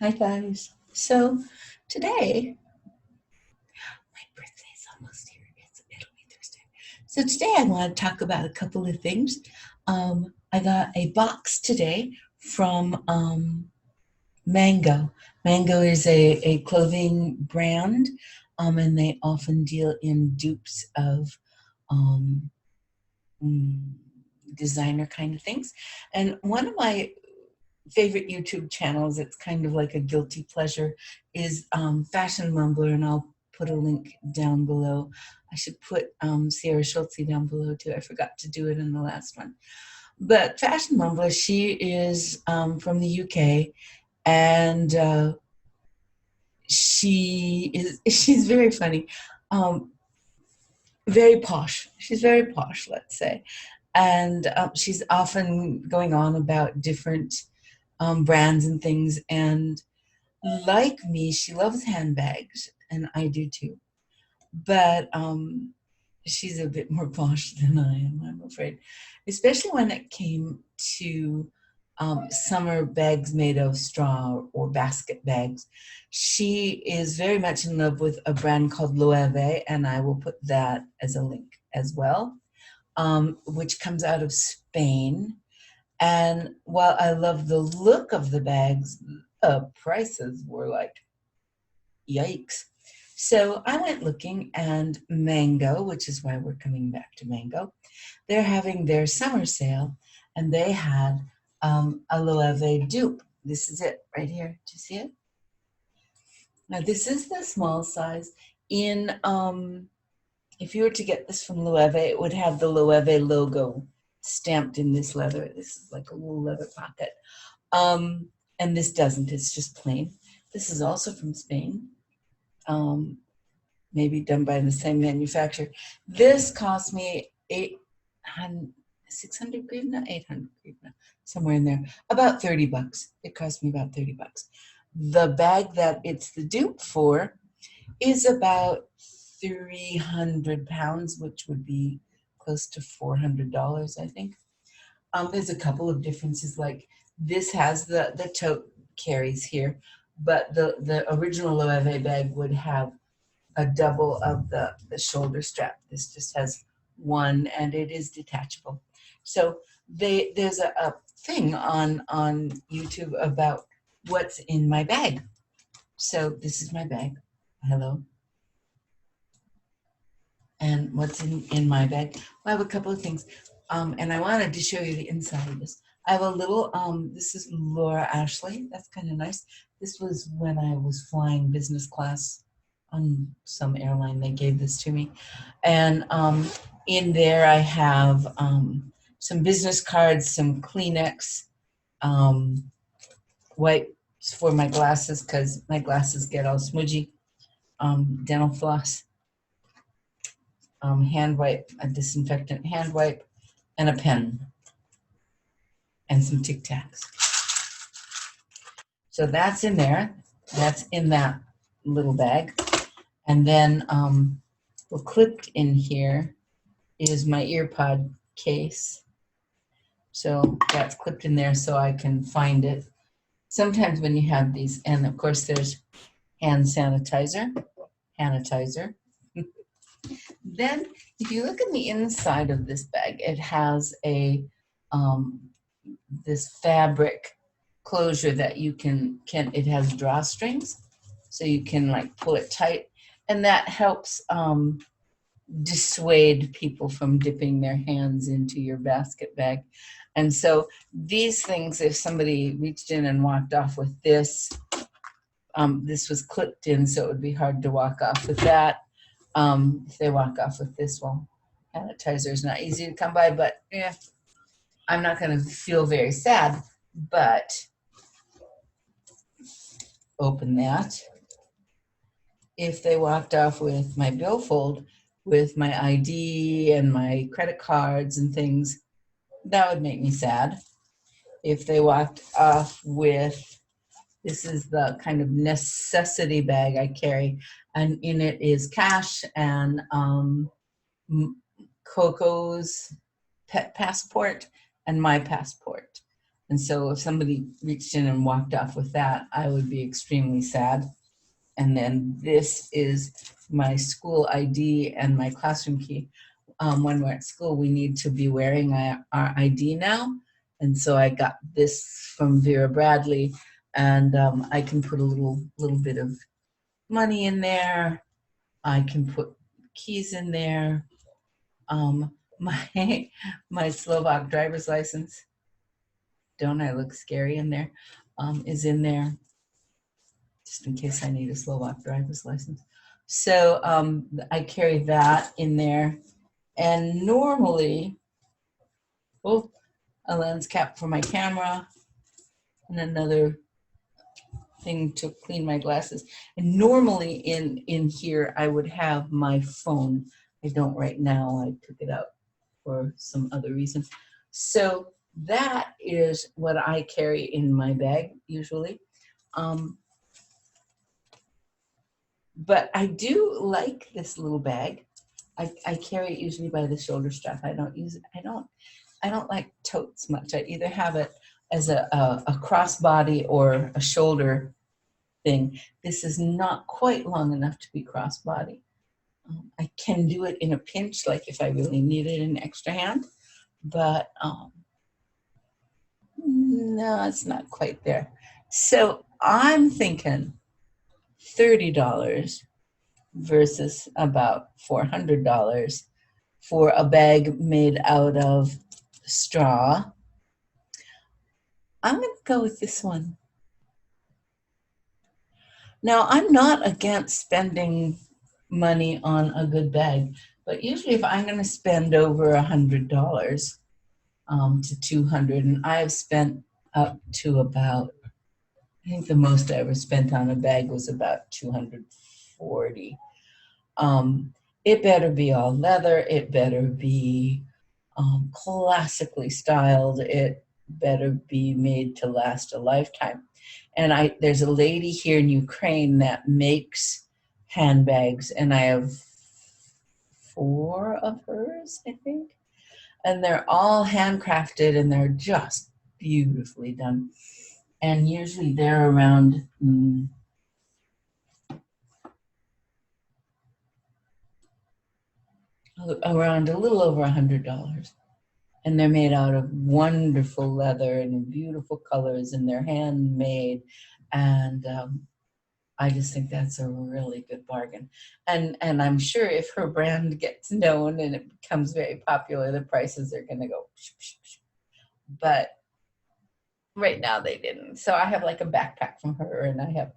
Hi guys. So today, my birthday's almost here. It'll be Thursday. So today I want to talk about a couple of things. I got a box today from Mango. Mango is a clothing brand, and they often deal in dupes of um, mm, designer kind of things. And one of my favorite YouTube channels, it's kind of like a guilty pleasure, is Fashion Mumbler, and I'll put a link down below. I should put Sierra Schultze down below too. I forgot to do it in the last one. But Fashion Mumbler, she is from the UK, and she's very funny, um, very posh. She's very posh, let's say, and she's often going on about different brands and things. And like me, she loves handbags, and I do too. But she's a bit more posh than I am, I'm afraid, especially when it came to summer bags made of straw or basket bags. She is very much in love with a brand called Loewe, and I will put that as a link as well, which comes out of Spain. And while I love the look of the bags, the prices were like, yikes. So I went looking, and Mango, which is why we're coming back to Mango, they're having their summer sale, and they had a Loewe dupe. This is it right here. Do you see it? Now, this is the small size. If you were to get this from Loewe, it would have the Loewe logo stamped in this leather. This is like a little leather pocket. And this doesn't, it's just plain. This is also from Spain, maybe done by the same manufacturer. This cost me 600 grivna, 800 grivna, somewhere in there, about 30 bucks. It cost me about 30 bucks. The bag that it's the dupe for is about 300 pounds, which would be close to $400, I think. There's a couple of differences, like this has the tote carries here, but the original Loewe bag would have a double of the shoulder strap. This just has one, and it is detachable. So there's a thing on YouTube about what's in my bag. So this is my bag. Hello. And what's in my bag? Well, I have a couple of things. And I wanted to show you the inside of this. I have a little, this is Laura Ashley. That's kind of nice. This was when I was flying business class on some airline. They gave this to me. And in there I have some business cards, some Kleenex, wipes for my glasses because my glasses get all smudgy, dental floss, hand wipe, a disinfectant hand wipe, and a pen, and some Tic Tacs. So that's in there. That's in that little bag. And then clipped in here is my ear pod case. So that's clipped in there so I can find it. Sometimes when you have these, and of course there's hand sanitizer. Then if you look in the inside of this bag, it has a this fabric closure that you can it has drawstrings, so you can like pull it tight, and that helps dissuade people from dipping their hands into your basket bag. And so these things, if somebody reached in and walked off with this, this was clipped in, so it would be hard to walk off with that. If they walk off with this, well, sanitizer is not easy to come by, but yeah, I'm not going to feel very sad. But open that. If they walked off with my billfold, with my ID and my credit cards and things, that would make me sad. If they walked off with, this is the kind of necessity bag I carry, and in it is cash and Coco's pet passport and my passport. And so if somebody reached in and walked off with that, I would be extremely sad. And then this is my school ID and my classroom key. When we're at school, we need to be wearing our ID now. And so I got this from Vera Bradley, and I can put a little bit of money in there. I can put keys in there. My my Slovak driver's license, don't I look scary in there, is in there, just in case I need a Slovak driver's license. So I carry that in there. And normally, oh, a lens cap for my camera and another thing to clean my glasses. And normally in here, I would have my phone. I don't right now. I took it out for some other reason. So that is what I carry in my bag usually. But I do like this little bag. I carry it usually by the shoulder strap. I don't use it. I don't like totes much. I either have it as a crossbody or a shoulder thing. This is not quite long enough to be crossbody. I can do it in a pinch, like if I really needed an extra hand, but no, it's not quite there. So I'm thinking $30 versus about $400 for a bag made out of straw. I'm going to go with this one. Now, I'm not against spending money on a good bag, but usually if I'm going to spend over $100 to $200, and I've spent up to about, I think the most I ever spent on a bag was about $240. It better be all leather. It better be classically styled. It better be made to last a lifetime. And there's a lady here in Ukraine that makes handbags, and I have 4 of hers, I think. And they're all handcrafted, and they're just beautifully done. And usually they're around a little over $100. And they're made out of wonderful leather and beautiful colors, and they're handmade. And I just think that's a really good bargain. And I'm sure if her brand gets known and it becomes very popular, the prices are going to go. But right now they didn't. So I have like a backpack from her, and I have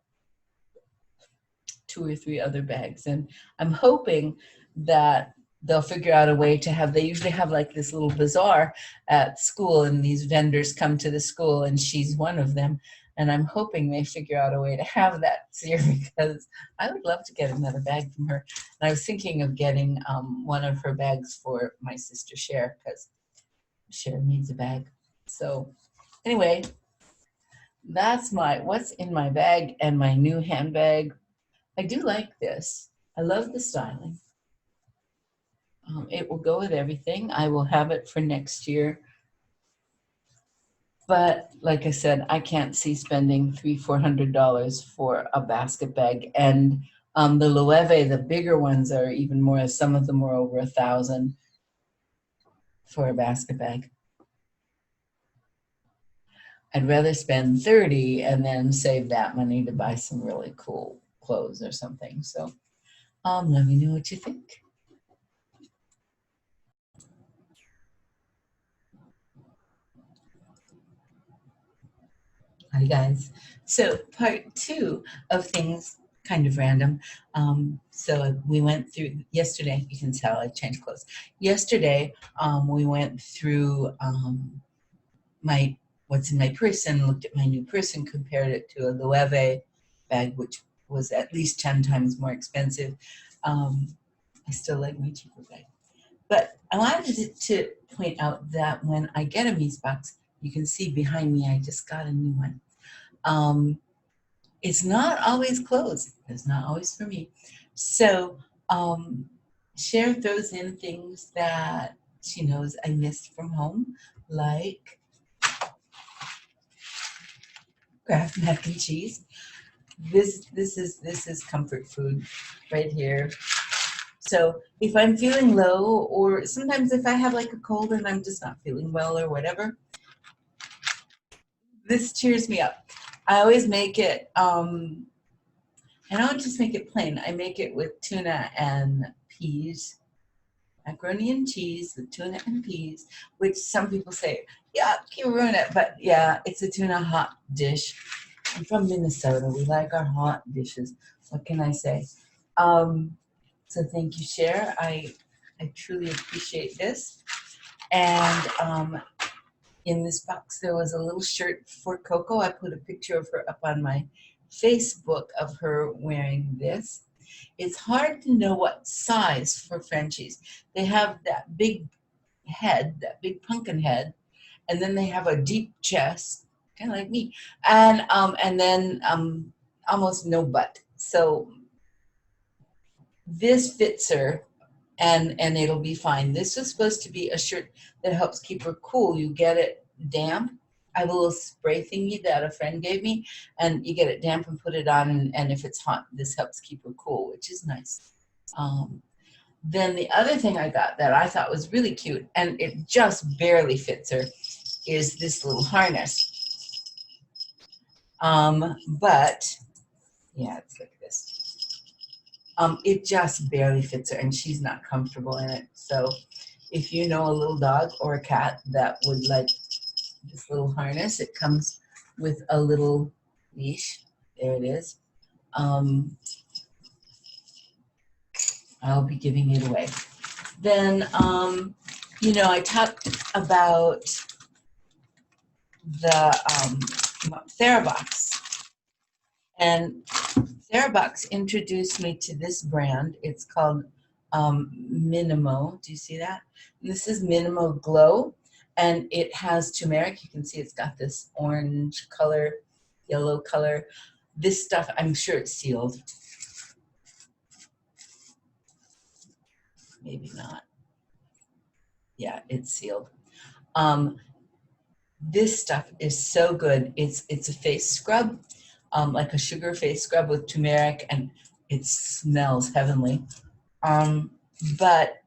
2 or 3 other bags. And I'm hoping that they'll figure out a way to have, they usually have like this little bazaar at school, and these vendors come to the school, and she's one of them. And I'm hoping they figure out a way to have that here, because I would love to get another bag from her. And I was thinking of getting one of her bags for my sister Cher, because Cher needs a bag. So anyway, that's what's in my bag and my new handbag. I do like this. I love the styling. It will go with everything. I will have it for next year. But like I said, I can't see spending $300-400 for a basket bag. And the Loewe, the bigger ones, are even more. Some of them are over $1,000 for a basket bag. I'd rather spend $30 and then save that money to buy some really cool clothes or something. So let me know what you think. Hi guys. So part 2 of things kind of random. So we went through yesterday. You can tell I changed clothes. Yesterday we went through what's in my purse and looked at my new purse and compared it to a Loewe bag, which was at least 10 times more expensive. I still like my cheaper bag. But I wanted to point out that when I get a Meest box, you can see behind me I just got a new one. It's not always clothes. It's not always for me. So Cher throws in things that she knows I missed from home, like Kraft mac and cheese. This is comfort food right here. So if I'm feeling low, or sometimes if I have like a cold and I'm just not feeling well or whatever, this cheers me up. I always make it, I don't just make it plain. I make it with tuna and peas, macaroni and cheese with tuna and peas, which some people say, yeah, you ruin it. But yeah, it's a tuna hot dish. I'm from Minnesota. We like our hot dishes. What can I say? So thank you, Cher. I truly appreciate this. And in this box, there was a little shirt for Coco. I put a picture of her up on my Facebook of her wearing this. It's hard to know what size for Frenchies. They have that big head, that big pumpkin head, and then they have a deep chest, kind of like me, and then almost no butt. So this fits her, and it'll be fine. This is supposed to be a shirt that helps keep her cool. You get it damp. I have a little spray thingy that a friend gave me, and you get it damp and put it on, and if it's hot, this helps keep her cool, which is nice. Then the other thing I got that I thought was really cute, and it just barely fits her, is this little harness. But yeah, it's like this. It just barely fits her, and she's not comfortable in it. So if you know a little dog or a cat that would like this little harness, it comes with a little leash. There it is. I'll be giving it away. Then, I talked about the TheraBox. And TheraBox introduced me to this brand. It's called MInimo. Do you see that? And this is MInimo Glow, and it has turmeric. You can see it's got this orange color, yellow color. This stuff, I'm sure it's sealed. Maybe not. Yeah, it's sealed. This stuff is so good. It's a face scrub, like a sugar face scrub with turmeric, and it smells heavenly. But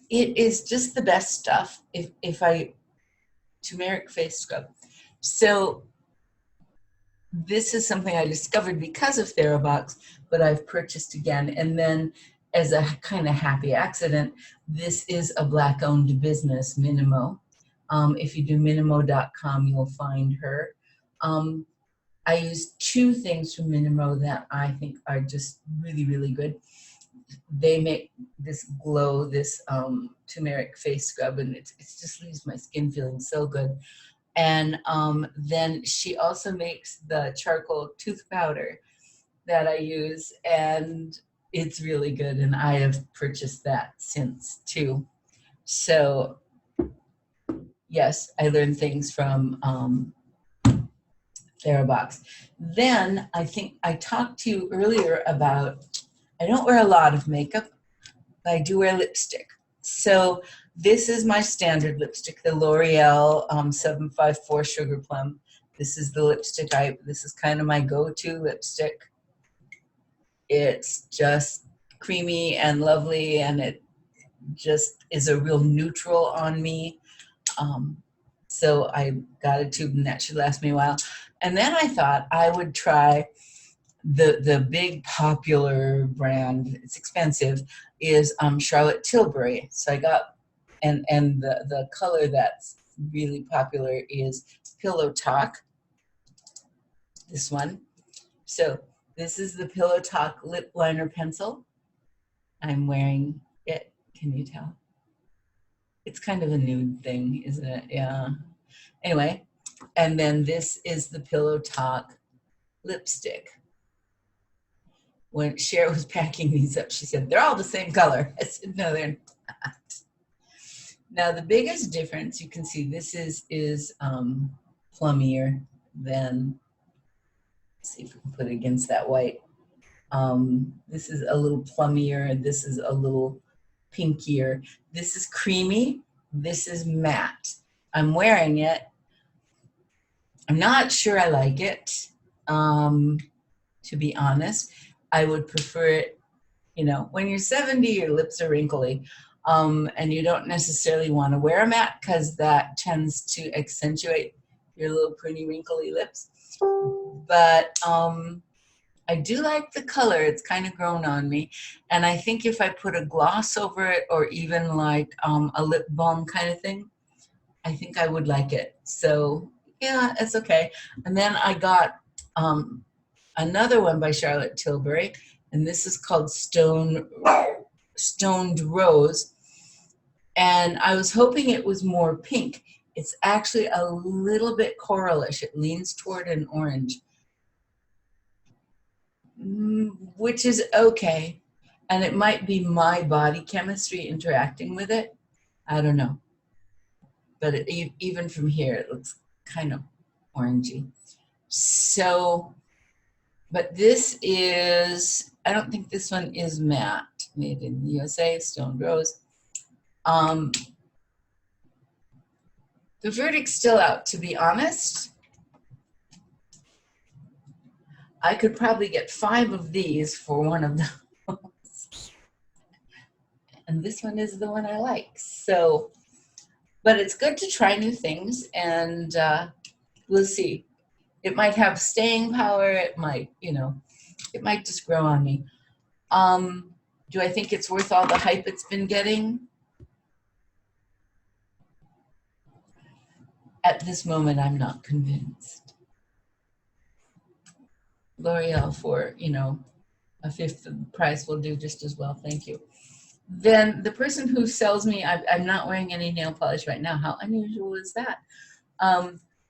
it is just the best stuff turmeric face scrub. So this is something I discovered because of TheraBox, but I've purchased again. And then as a kind of happy accident, this is a Black-owned business, MInimo. If you do MInimo.com, you'll find her. I use two things from MInimo that I think are just really, really good. They make this glow, this turmeric face scrub, and it just leaves my skin feeling so good. And then she also makes the charcoal tooth powder that I use, and it's really good, and I have purchased that since too. So yes, I learned things from TheraBox. Then I think I talked to you earlier about, I don't wear a lot of makeup, but I do wear lipstick. So this is my standard lipstick, the L'Oreal 754 Sugar Plum. This is the lipstick this is kind of my go-to lipstick. It's just creamy and lovely, and it just is a real neutral on me. So I got a tube, and that should last me a while. And then I thought I would try the big popular brand. It's expensive, is Charlotte Tilbury. So I got, and the color that's really popular is Pillow Talk, this one. So this is the Pillow Talk lip liner pencil. I'm wearing it. Can you tell? It's kind of a nude thing, isn't it? Yeah. Anyway, and then this is the Pillow Talk lipstick. When Cher was packing these up, she said, they're all the same color. I said, no, they're not. Now, the biggest difference, you can see this is plummier than, let's see if we can put it against that white. This is a little plummier, this is a little pinkier. This is creamy, this is matte. I'm wearing it, I'm not sure I like it, to be honest. I would prefer it, when you're 70, your lips are wrinkly, and you don't necessarily want to wear a matte because that tends to accentuate your little pretty wrinkly lips. But I do like the color. It's kind of grown on me. And I think if I put a gloss over it or even like a lip balm kind of thing, I think I would like it. So yeah, it's okay. And then I got another one by Charlotte Tilbury, and this is called Stoned Rose. And I was hoping it was more pink. It's actually a little bit coralish. It leans toward an orange, which is okay. And it might be my body chemistry interacting with it. I don't know. But even from here, it looks kind of orangey. So, but this is, I don't think this one is matte. Made in the USA, Stoned Rose. The verdict's still out, to be honest. I could probably get 5 of these for one of them. And this one is the one I like. So, but it's good to try new things, and we'll see. It might have staying power. It might, it might just grow on me. Do I think it's worth all the hype it's been getting? At this moment, I'm not convinced. L'Oreal for, a fifth of the price will do just as well. Thank you. Then the person who sells me, I'm not wearing any nail polish right now. How unusual is that?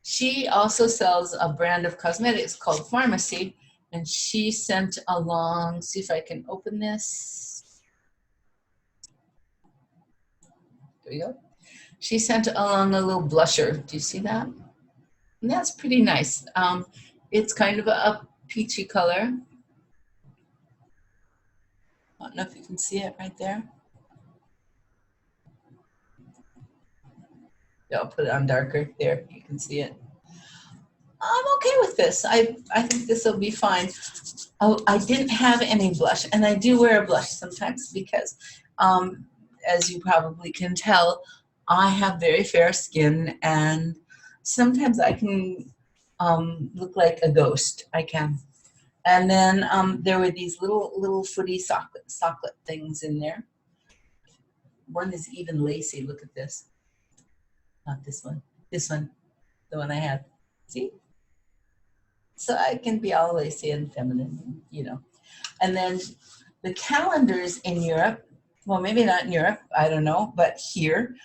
She also sells a brand of cosmetics called Pharmacy, and she sent along, see if I can open this. There we go. She sent along a little blusher. Do you see that? And that's pretty nice. It's kind of a peachy color. I don't know if you can see it right there. Yeah, I'll put it on darker. There, you can see it. I'm okay with this. I think this will be fine. Oh, I didn't have any blush, and I do wear a blush sometimes because, as you probably can tell, I have very fair skin, and sometimes I can look like a ghost. I can. And then there were these little footy socklet things in there. One is even lacy. Look at this. Not this one. This one, the one I had. See? So I can be all lacy and feminine, And then the calendars in Europe, well, maybe not in Europe, I don't know, but here,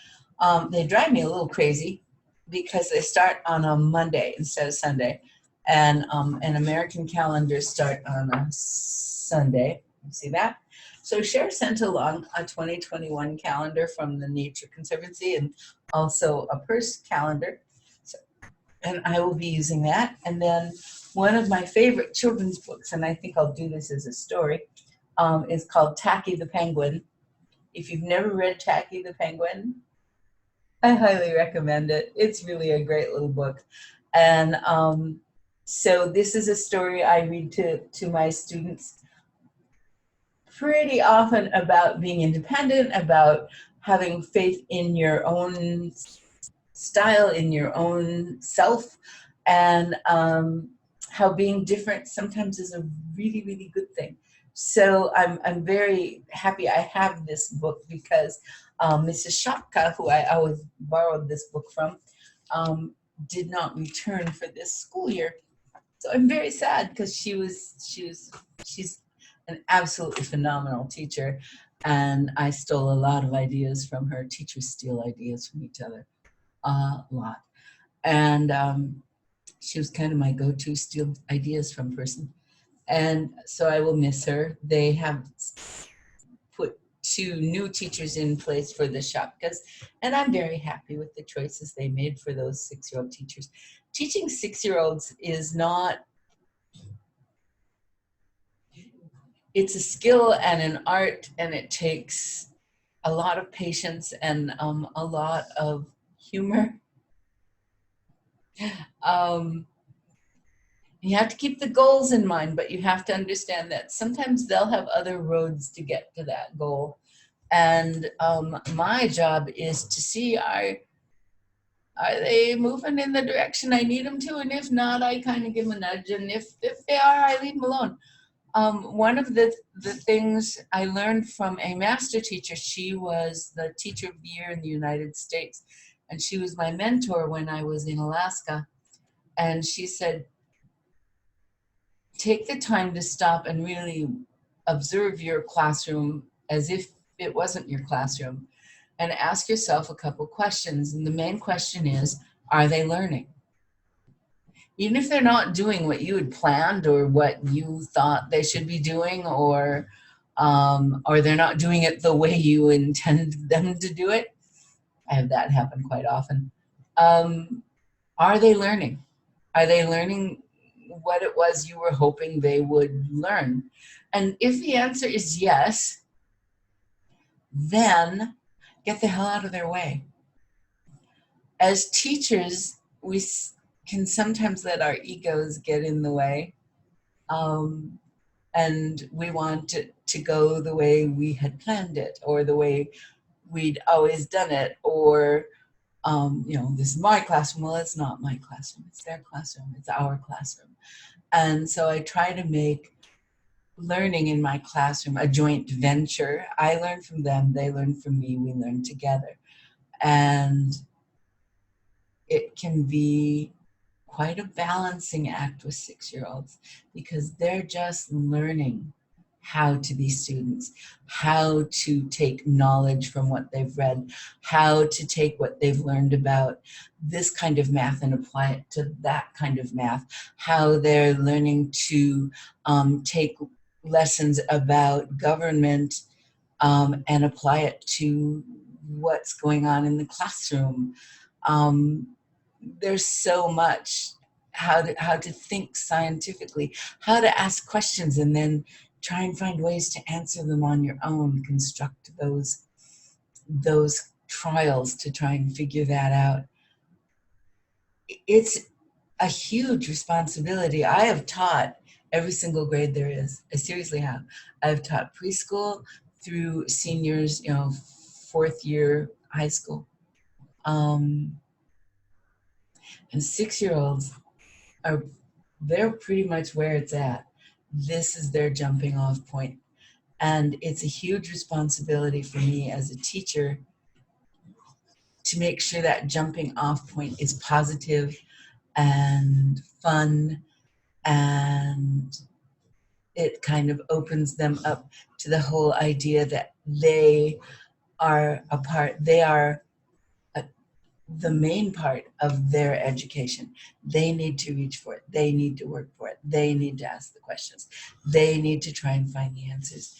they drive me a little crazy because they start on a Monday instead of Sunday. And American calendars start on a Sunday. You see that? So Cher sent along a 2021 calendar from the Nature Conservancy and also a purse calendar. So, and I will be using that. And then one of my favorite children's books, and I think I'll do this as a story, is called Tacky the Penguin. If you've never read Tacky the Penguin, I highly recommend it. It's really a great little book. And so this is a story I read to my students pretty often about being independent, about having faith in your own style, in your own self, and how being different sometimes is a really, really good thing. So I'm very happy I have this book because Mrs. Shopka, who I always borrowed this book from, did not return for this school year. So I'm very sad because she's an absolutely phenomenal teacher, and I stole a lot of ideas from her. Teachers steal ideas from each other a lot. And she was kind of my go-to steal ideas from person. And so I will miss her. They have put 2 new teachers in place for the Shopkas, and I'm very happy with the choices they made for those 6-year-old teachers. Teaching 6-year-olds is not, it's a skill and an art, and it takes a lot of patience and a lot of humor. Um, you have to keep the goals in mind, but you have to understand that sometimes they'll have other roads to get to that goal. And my job is to see are they moving in the direction I need them to, and if not, I kind of give them a nudge, and if they are, I leave them alone. One of the things I learned from a master teacher, she was the teacher of the year in the United States, and she was my mentor when I was in Alaska. And she said, take the time to stop and really observe your classroom as if it wasn't your classroom, and ask yourself a couple questions. And the main question is, are they learning? Even if they're not doing what you had planned or what you thought they should be doing, or they're not doing it the way you intended them to do it. I have that happen quite often. Um, are they learning? Are they learning what it was you were hoping they would learn? And if the answer is yes, then get the hell out of their way. As teachers, we can sometimes let our egos get in the way. Um, and we want it to go the way we had planned it, or the way we'd always done it, or this is my classroom. Well, it's not my classroom, it's their classroom, it's our classroom. And so I try to make learning in my classroom a joint venture. I learn from them, they learn from me, we learn together. And it can be quite a balancing act with 6-year-olds, because they're just learning how to be students, how to take knowledge from what they've read, how to take what they've learned about this kind of math and apply it to that kind of math, how they're learning to take lessons about government and apply it to what's going on in the classroom. Um, there's so much, how to think scientifically, how to ask questions and then try and find ways to answer them on your own, construct those trials to try and figure that out. It's a huge responsibility. I have taught every single grade there is. I seriously have. I've taught preschool through seniors, fourth year high school. And 6-year-olds are, they're pretty much where it's at. This is their jumping off point. And it's a huge responsibility for me as a teacher to make sure that jumping off point is positive and fun, and it kind of opens them up to the whole idea that they are a part, they are the main part of their education. They need to reach for it. They need to work for it. They need to ask the questions. They need to try and find the answers.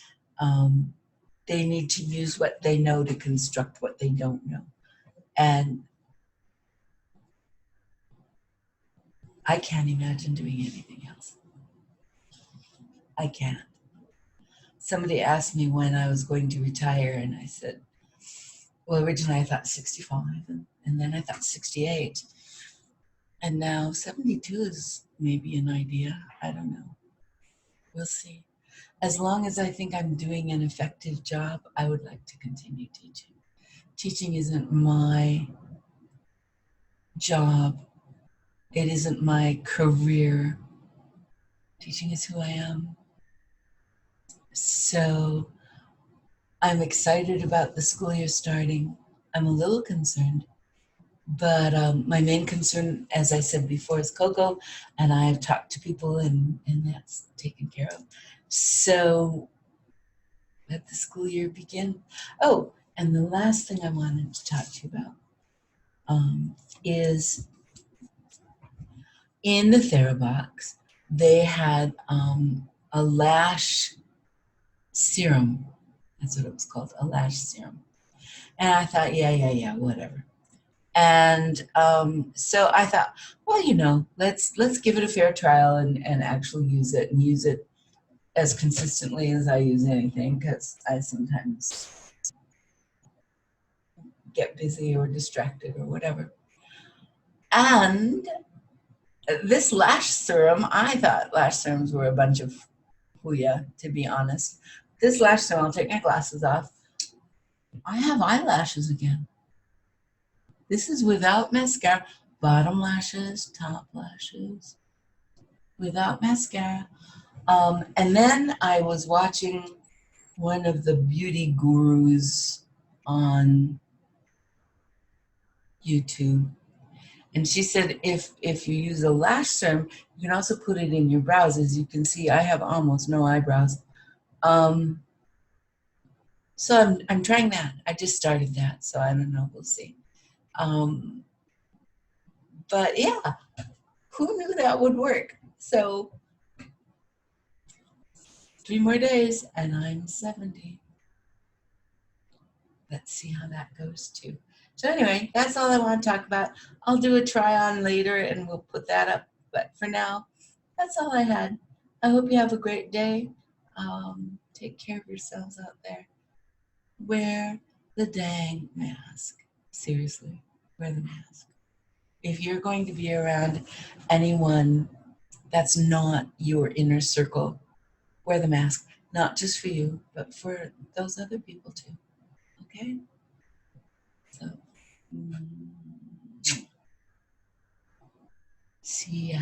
They need to use what they know to construct what they don't know. And I can't imagine doing anything else. I can't. Somebody asked me when I was going to retire, and I said, well, originally I thought 65, and then I thought 68. And now 72 is maybe an idea. I don't know. We'll see. As long as I think I'm doing an effective job, I would like to continue teaching. Teaching isn't my job. It isn't my career. Teaching is who I am. So I'm excited about the school year starting. I'm a little concerned, but my main concern, as I said before, is Coco, and I've talked to people, and that's taken care of. So let the school year begin. Oh, and the last thing I wanted to talk to you about is in the TheraBox, they had a lash serum. That's what it was called, a lash serum. And I thought, yeah, whatever. And so I thought, well, let's give it a fair trial and actually use it, and use it as consistently as I use anything, because I sometimes get busy or distracted or whatever. And this lash serum, I thought lash serums were a bunch of hooya, to be honest. This lash serum, I'll take my glasses off. I have eyelashes again. This is without mascara. Bottom lashes, top lashes, without mascara. And then I was watching one of the beauty gurus on YouTube. And she said if you use a lash serum, you can also put it in your brows. As you can see, I have almost no eyebrows. So I'm trying that. I just started that, so I don't know. We'll see. But yeah, who knew that would work? So 3 more days and I'm 70. Let's see how that goes too. So anyway, that's all I want to talk about. I'll do a try on later and we'll put that up. But for now, that's all I had. I hope you have a great day. Take care of yourselves out there. Wear the dang mask. Seriously, wear the mask. If you're going to be around anyone that's not your inner circle, wear the mask. Not just for you, but for those other people too. Okay? So, see ya.